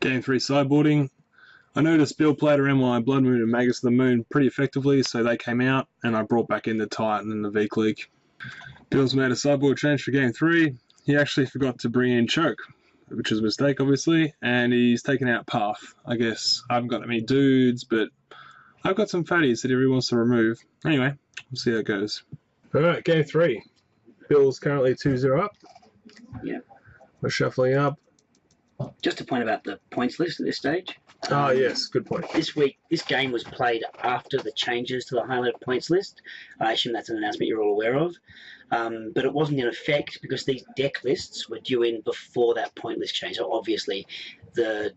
Game 3 sideboarding. I noticed Bill played around my Blood Moon and Magus of the Moon pretty effectively, so they came out, and I brought back in the Titan and the V-Click. Bill's made a sideboard change for Game 3. He actually forgot to bring in Choke, which was a mistake, obviously, and he's taken out Path. I guess I haven't got that many dudes, but I've got some fatties that he really wants to remove. Anyway, we'll see how it goes. Alright, Game 3. Bill's currently 2-0 up. Yeah. We're shuffling up. Just a point about the points list at this stage. Yes, good point. This game was played after the changes to the Highlander points list. I assume that's an announcement you're all aware of. But it wasn't in effect because these deck lists were due in before that point list change. So obviously the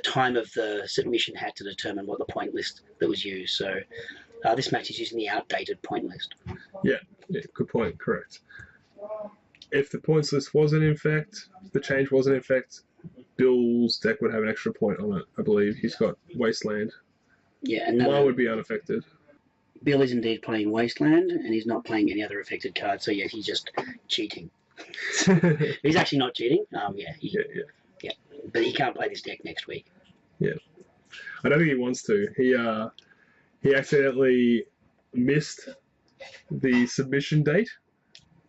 time of the submission had to determine what the point list that was used. So this match is using the outdated point list. Yeah, good point, correct. If the points list wasn't in effect, the change wasn't in effect, Bill's deck would have an extra point on it, I believe. He's got Wasteland. Yeah, and mine would be unaffected. Bill is indeed playing Wasteland, and he's not playing any other affected cards, so yeah, he's just cheating. He's actually not cheating. Yeah. But he can't play this deck next week. Yeah. I don't think he wants to. He accidentally missed the submission date.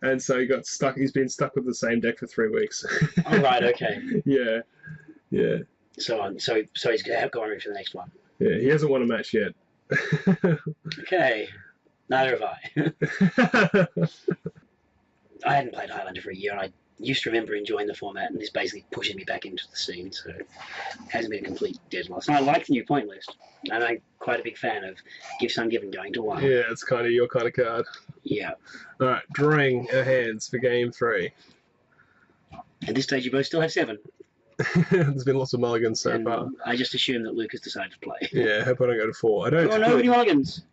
And so he got stuck. He's been stuck with the same deck for 3 weeks. Oh, right, okay. Yeah. So he's going to have gone for the next one. Yeah, he hasn't won a match yet. Okay. Neither have I. I hadn't played Highlander for a year, and I used to remember enjoying the format, and this basically pushes me back into the scene, so it hasn't been a complete dead loss. And I like the new point list, and I'm quite a big fan of Give Some, Give and going to one. Yeah, it's kind of your kind of card. Yeah. Alright, drawing our hands for Game 3. At this stage, you both still have 7. There's been lots of mulligans so far. I just assume that Luke has decided to play. Yeah, I hope I don't go to 4. I don't. Oh, no, any mulligans?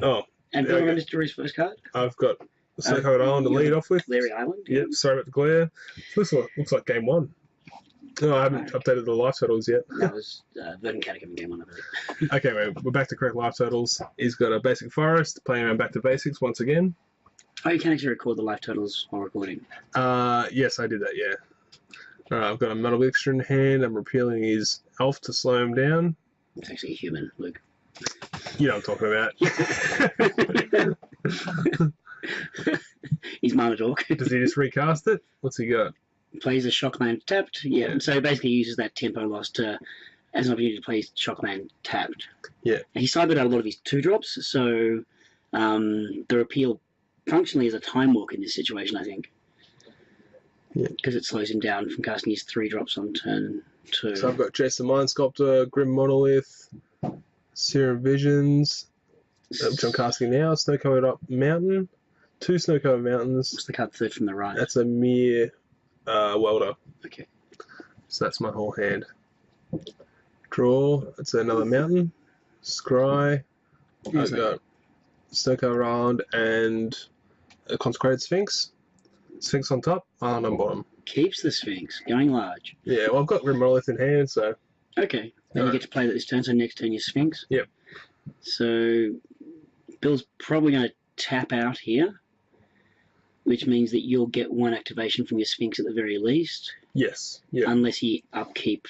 Oh. And Bill remembers to draw his first card? I've got Snowcoat Island to lead off with. Larry Island? Yep, sorry about the glare. Looks like Game 1. No, I haven't updated the life totals yet. That was Verdant Catacomb in Game 1, I believe. Okay, we're back to correct life totals. He's got a basic forest, playing around back to basics once again. Oh, you can actually record the life totals while recording? Yes, I did that, yeah. Alright, I've got a Metal Mixture in hand. I'm repealing his elf to slow him down. It's actually a human, Luke. You know what I'm talking about. He's Mana Dork. Does he just recast it? What's he got? Plays a Shockland tapped. Yeah, so basically he uses that tempo loss as an opportunity to play Shockland tapped. Yeah. And he sideboarded out a lot of his 2-drops, so the repeal functionally is a time walk in this situation, I think. Yeah. Because it slows him down from casting his 3-drops on turn 2. So I've got Jason Mind Sculptor, Grim Monolith, Serum Visions, which I'm casting now, Snow-Covered Up Mountain, 2 Snow-Covered Mountains. What's the card third from the right? That's a mere welder. Okay. So that's my whole hand. Draw, that's another mountain. Scry, I've got Snow-Covered Island and a Consecrated Sphinx. Sphinx on top, Island on bottom. Keeps the Sphinx, going large. Yeah, well, I've got Grim Monolith in hand, so... Okay, then you get to play that this turn, so next turn your Sphinx. Yep. So, Bill's probably going to tap out here, which means that you'll get 1 activation from your Sphinx at the very least. Yes, yeah. Unless he upkeep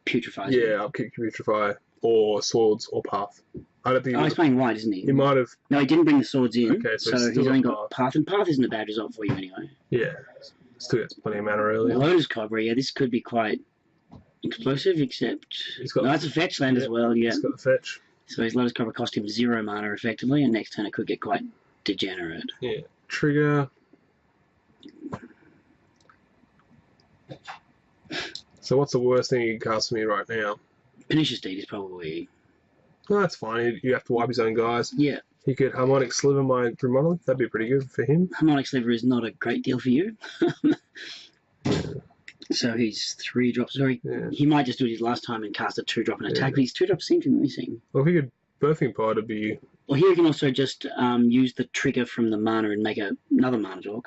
putrefies. Yeah, upkeep Putrefy, or Swords, or Path. I don't think he's playing white, isn't he? He might have... No, he didn't bring the swords in, okay, so he's only got Path, and Path isn't a bad result for you anyway. Yeah, still gets plenty of mana earlier. Lotus Cobra, yeah, this could be quite explosive, except... that's a fetch land as well, yeah. He's got the fetch. So his Lotus Cobra cost him 0 mana, effectively, and next turn it could get quite degenerate. Yeah. Trigger. So what's the worst thing you can cast for me right now? Pernicious Deed is probably... No, that's fine. You have to wipe his own guys. Yeah. He could Harmonic Sliver my Grim Monolith. That'd be pretty good for him. Harmonic Sliver is not a great deal for you. So he's 3 drops. Sorry, he might just do it his last time and cast a 2-drop and attack, but his 2-drops seem to be missing. Well, if he could Birthing Pod, it'd be... Well, here you can also just use the trigger from the mana and make another Mana Dork.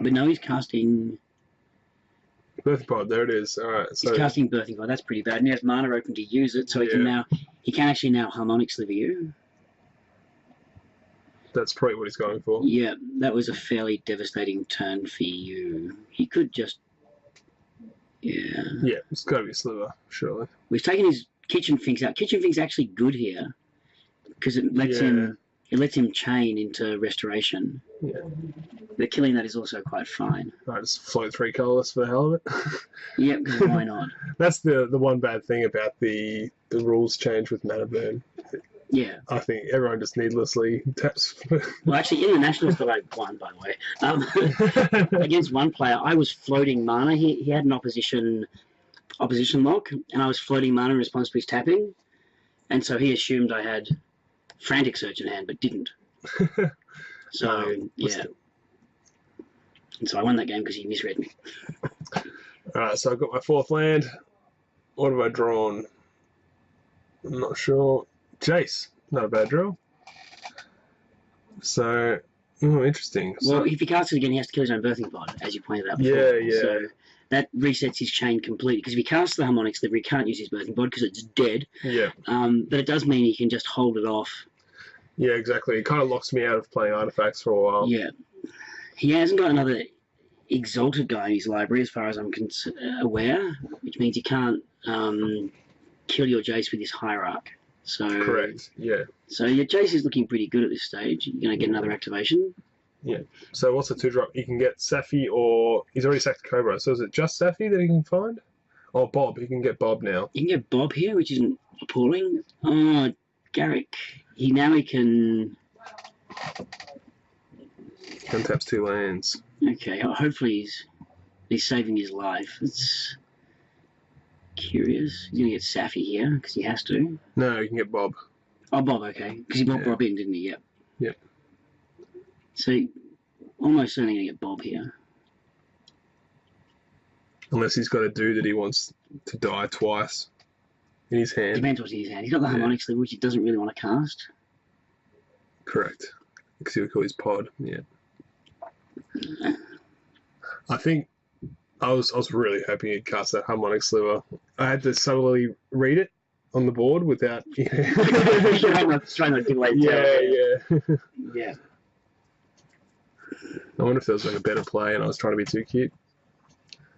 But no, he's casting... Birthing Pod, there it is. Alright, so... He's casting Birthing Pod, that's pretty bad. And he has mana open to use it, so he can actually now Harmonic Sliver you. That's probably what he's going for. Yeah, that was a fairly devastating turn for you. He could just... Yeah. Yeah, it's got to be a sliver, surely. We've taken his kitchen finks out. Kitchen fink's actually good here because it lets him chain into restoration. Yeah. But killing that is also quite fine. I just float 3 colourless for the hell of it. Yep, because why not? That's the one bad thing about the rules change with mana burn. Yeah. I think everyone just needlessly taps. Well, actually, in the Nationals that I won, by the way, against one player, I was floating mana. He had an opposition lock, and I was floating mana in response to his tapping. And so he assumed I had Frantic Search in hand, but didn't. So, yeah. And so I won that game because he misread me. Alright, so I've got my 4th land. What have I drawn? I'm not sure. Jace. Not a bad draw. So, interesting. Well, So, if he casts it again, he has to kill his own birthing pod, as you pointed out before. Yeah. So that resets his chain completely. Because if he casts the Harmonic Sliver, he can't use his birthing pod because it's dead. Yeah. But it does mean he can just hold it off. Yeah, exactly. It kind of locks me out of playing artifacts for a while. Yeah. He hasn't got another Exalted guy in his library, as far as I'm aware, which means he can't kill your Jace with his Hierarch. So Correct, yeah. So your Jace is looking pretty good at this stage. You're going to get another activation. Yeah. So what's the 2-drop? You can get Safi or... He's already sacked Cobra. So is it just Safi that he can find? Oh, Bob. He can get Bob now. You can get Bob here, which isn't appalling. Oh, Garrick. He can... Untaps 2 lands. Okay, hopefully he's saving his life. It's curious. He's going to get Safi here, because he has to. No, you can get Bob. Oh, Bob, okay. Because he bought Bob in, didn't he? Yep. Yep. So, almost certainly going to get Bob here. Unless he's got a dude that he wants to die twice in his hand. Depends what's in his hand. He's got the Harmonic Sliver, which he doesn't really want to cast. Correct. Because he would call his pod, yeah. I think I was really hoping he'd cast that Harmonic Sliver. I had to subtly read it on the board without... trying not to give away. Yeah. I wonder if there was like a better play and I was trying to be too cute.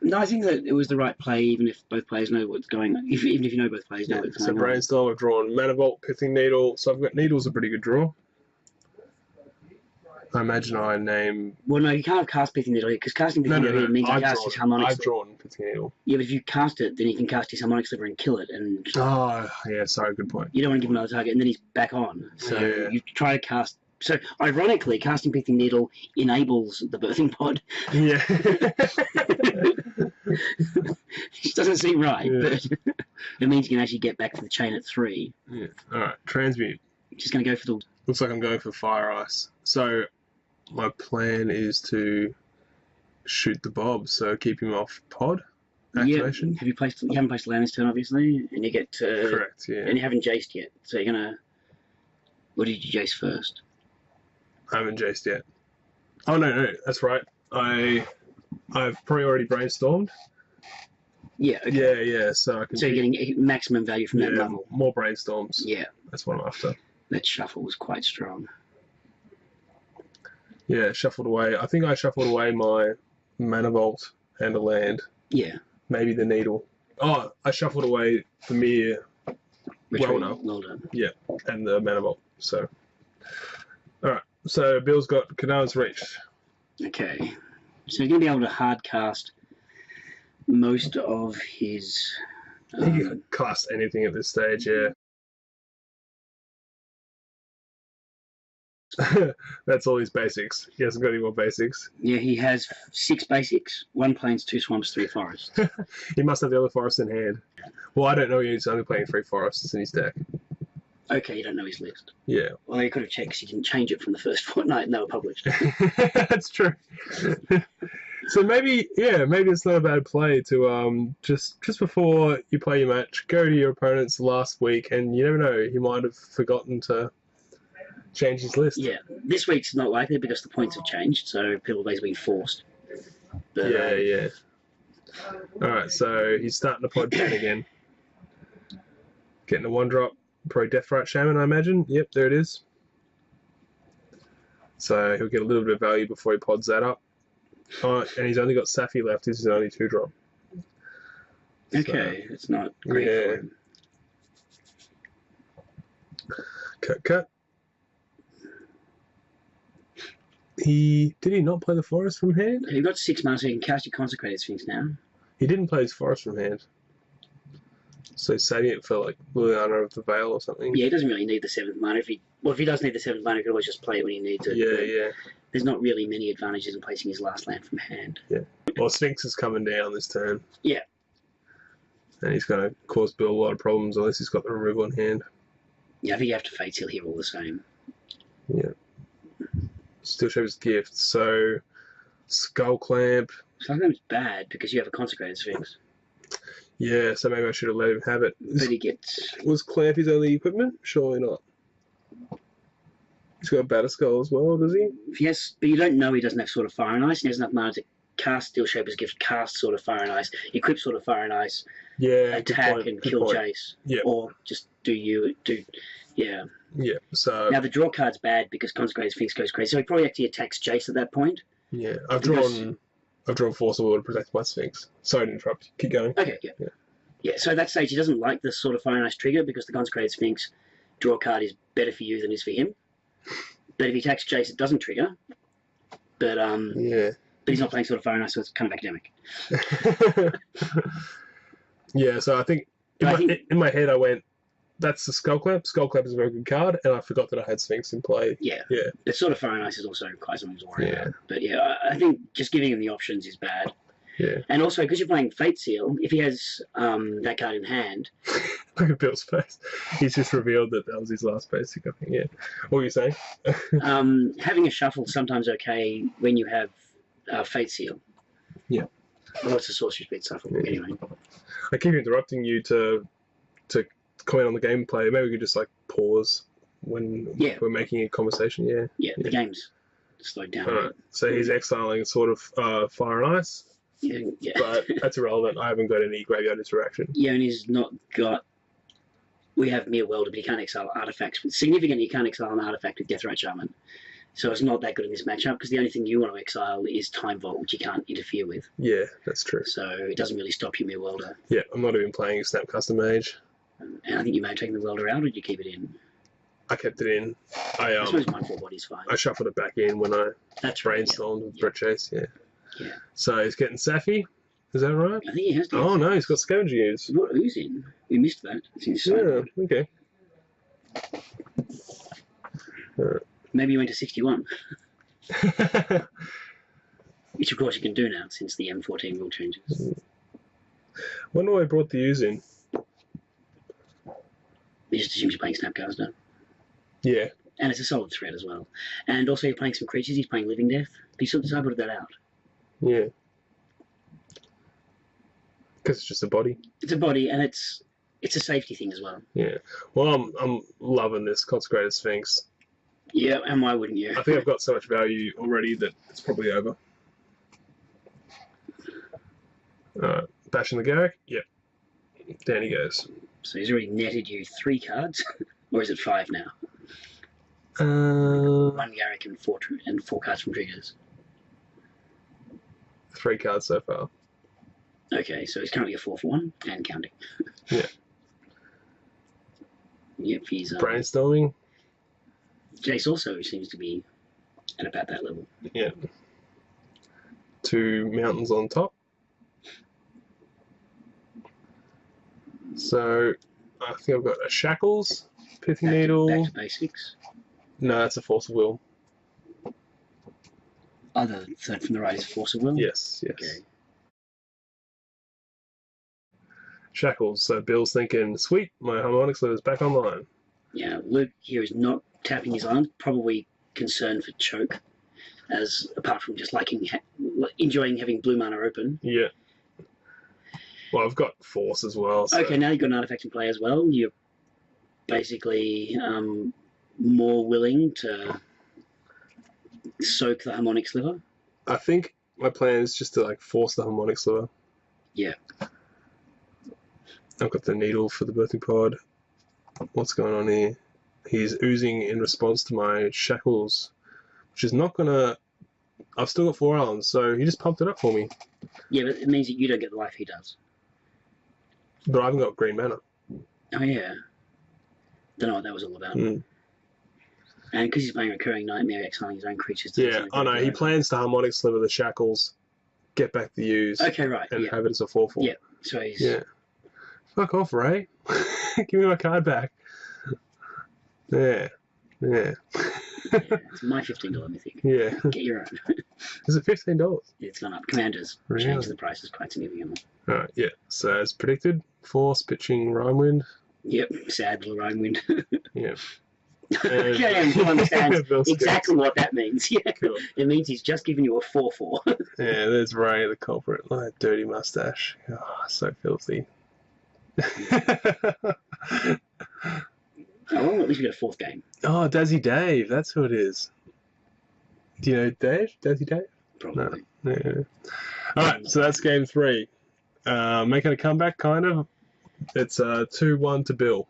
No, I think that it was the right play, even if both players know what's going on. Even if you know both players know what's going on. So Brainstorm, I've drawn Mana Vault, Pithing Needle. So I've got Needle's a pretty good draw. I imagine I name... Well, no, you can't cast Pithing Needle here, because casting Pithing Needle here means he casts his Harmonic Sliver. I've drawn Pithing Needle. Yeah, but if you cast it, then he can cast his Harmonic Sliver and kill it. And oh, yeah, sorry, good point. You don't want to give him another target, and then he's back on. So you try to cast... So, ironically, casting Pithing Needle enables the birthing pod. Yeah. Which doesn't seem right, but it means you can actually get back to the chain at 3. Yeah. Alright, Transmute. Just going to go for the... Looks like I'm going for Fire Ice. So, my plan is to shoot the Bob, so keep him off pod activation. Yeah. You haven't placed land this turn, obviously, and you get to... Correct, yeah. And you haven't Jaced yet, so you're going to... What did you Jace first? I haven't Jaced yet. Oh, no, that's right. I've probably already Brainstormed. Yeah, okay. Yeah, so I can... So you're getting maximum value from that level. More Brainstorms. Yeah. That's what I'm after. That shuffle was quite strong. Yeah, shuffled away. I think I shuffled away my Mana Vault and a land. Yeah. Maybe the Needle. Oh, I shuffled away the Mere. Well done. Yeah, and the Mana Vault. So, alright. So, Bill's got Canaan's Reach. Okay. So you're going to be able to hard cast most of his... He can cast anything at this stage, yeah. That's all his basics. He hasn't got any more basics. Yeah, he has 6 basics, 1 plains, 2 swamps, 3 forests. He must have the other forests in hand. Well, I don't know, he's only playing 3 forests in his deck. Okay, you don't know his list. Yeah. Well, you could have checked because he didn't change it from the first fortnight and they were published. That's true. So maybe it's not a bad play to just before you play your match, go to your opponent's last week, and you never know, he might have forgotten to change his list. Yeah, this week's not likely because the points have changed, so people are basically forced. But, yeah. All right, so he's starting to pod chain again. Getting a 1-drop. Probably Deathrite Shaman, I imagine. Yep, there it is. So he'll get a little bit of value before he pods that up. Oh, and he's only got Safi left. This is only 2-drop. Okay, so, it's not great for him. Cut. Did he not play the Forest from hand? You've got 6 mana, so you can cast your Consecrated Sphinx now. He didn't play his Forest from hand. So he's saving it for like Liliana of the Veil or something. Yeah, he doesn't really need the 7th mana. If he does need the 7th mana, he can always just play it when he needs it. Yeah. There's not really many advantages in placing his last land from hand. Yeah. Well, Sphinx is coming down this turn. Yeah. And he's going to cause Bill a lot of problems unless he's got the removal in hand. Yeah, I think you have to Fate Seal here all the same. Yeah. Steel Shaper's Gift. So, Skull Clamp. Sometimes bad because you have a Consecrated Sphinx. Yeah, so maybe I should have let him have it. But he gets... Was Clamp his only equipment? Surely not. He's got a Batterskull as well, does he? Yes, but you don't know he doesn't have Sword of Fire and Ice. He has enough mana to cast Steel Shaper's Gift, cast Sword of Fire and Ice, equip Sword of Fire and Ice, attack and kill Jace. Yeah. Or just yeah. Yeah, so... Now the draw card's bad because Consecrated Sphinx goes crazy, so he probably actually attacks Jace at that point. Yeah, I've drawn Force of Will to protect my Sphinx. Sorry to interrupt. Keep going. Okay, yeah, so at that stage he doesn't like the Sword of Fire and Ice trigger because the Consecrated Sphinx draw card is better for you than it is for him. But if he attacks Jace, it doesn't trigger. But but he's not playing Sword of Fire and Ice, so it's kind of academic. Yeah, so I think in my head I went, that's the Skull Clamp. Skull Clamp is a very good card, and I forgot that I had Sphinx in play. Yeah. The Sword of Fire and Ice is also quite something to worry about. But yeah, I think just giving him the options is bad. Yeah. And also, because you're playing Fate Seal, if he has that card in hand... Look at Bill's face. He's just revealed that was his last basic, I think, yeah. What were you saying? Having a shuffle is sometimes okay when you have Fate Seal. Yeah. Well, it's a Sorcery Speed shuffle, anyway. I keep interrupting you to comment on the gameplay. Maybe we could just, like, pause when we're making a conversation, Yeah, the game's slowed down. Alright, so he's exiling sort of Fire and Ice. Yeah. But that's irrelevant. I haven't got any graveyard interaction. Yeah, and he's not got... We have Mere Welder, but he can't exile artifacts. Significantly, he can't exile an artifact with Deathrite Shaman. So it's not that good in this matchup, because the only thing you want to exile is Time Vault, which you can't interfere with. Yeah, that's true. So it doesn't really stop you, Mere Welder. Yeah, I'm not even playing Snapcaster Mage. And I think you may have taken the Welder out, or did you keep it in? I kept it in. I suppose my 4 body's fine. I shuffled it back in when I brainstormed with Brett Chase, yeah. So he's getting Safi, is that right? I think he has. Oh no, he's got Scavenger Ooze. What Ooze in? We missed that. Okay. Maybe you went to 61. Which of course you can do now since the M14 rule changes. Wonder why I brought the Ooze in. You just assume you're playing Snapcaster. Yeah. And it's a solid threat as well. And also you're playing some creatures, he's playing Living Death. But you sort of decided that out. Yeah. Because it's just a body. It's a body, and it's a safety thing as well. Yeah. Well, I'm loving this Consecrated Sphinx. Yeah, and why wouldn't you? I think I've got so much value already that it's probably over. Bashing the Garrick? Yep. Down he goes. So he's already netted you 3 cards? Or is it 5 now? 1 Garrick and 4 cards from triggers. 3 cards so far. Okay, so he's currently a 4/1 and counting. Yeah. Yep, he's brainstorming. Jace also seems to be at about that level. Yeah. 2 mountains on top. So I think I've got a Shackles, Pithing Needle. Back to basics. No, that's a Force of Will. Oh, the third from the right is Force of Will? Yes. Okay. Shackles. So Bill's thinking, sweet, my harmonic sliver's back online. Yeah, Luke here is not tapping his island, probably concerned for choke, as apart from just liking enjoying having blue mana open. Yeah. Well, I've got Force as well. So. Okay, now you've got an artifact in play as well. You're basically more willing to soak the harmonic sliver. I think my plan is just to like force the harmonic sliver. Yeah. I've got the needle for the birthing pod. What's going on here? He's oozing in response to my Shackles, which is not gonna... I've still got 4 islands, so he just pumped it up for me. Yeah, but it means that you don't get the life he does. But I haven't got green mana. Oh, yeah. Don't know what that was all about. Mm. And because he's playing Recurring Nightmare, exiling his own creatures. Yeah, I know. He plans to Harmonic Sliver the Shackles, get back the use, Okay, right. and have it as a 4/4. Yeah, so he's... Yeah. Fuck off, Ray. Give me my card back. Yeah. Yeah, it's my $15 mythic. Yeah. Get your own. Is it $15? It's gone up. Commanders Really? changed the prices quite significantly. Alright, yeah. So as predicted, Force pitching Rhinewind. Yep, sad little Rhinewind. Yeah. Okay, and Bill understands Bill exactly what that means. Yeah, Cool. It means he's just given you a 4/4. Yeah, there's Ray, the culprit. Like that dirty mustache. Oh, so filthy. Oh, well, at least we got a fourth game. Oh, Dazzy Dave. That's who it is. Do you know Dave? Dazzy Dave? Probably. No. Yeah. Alright, so that's game 3. Making a comeback, kind of. It's 2-1 to Bill.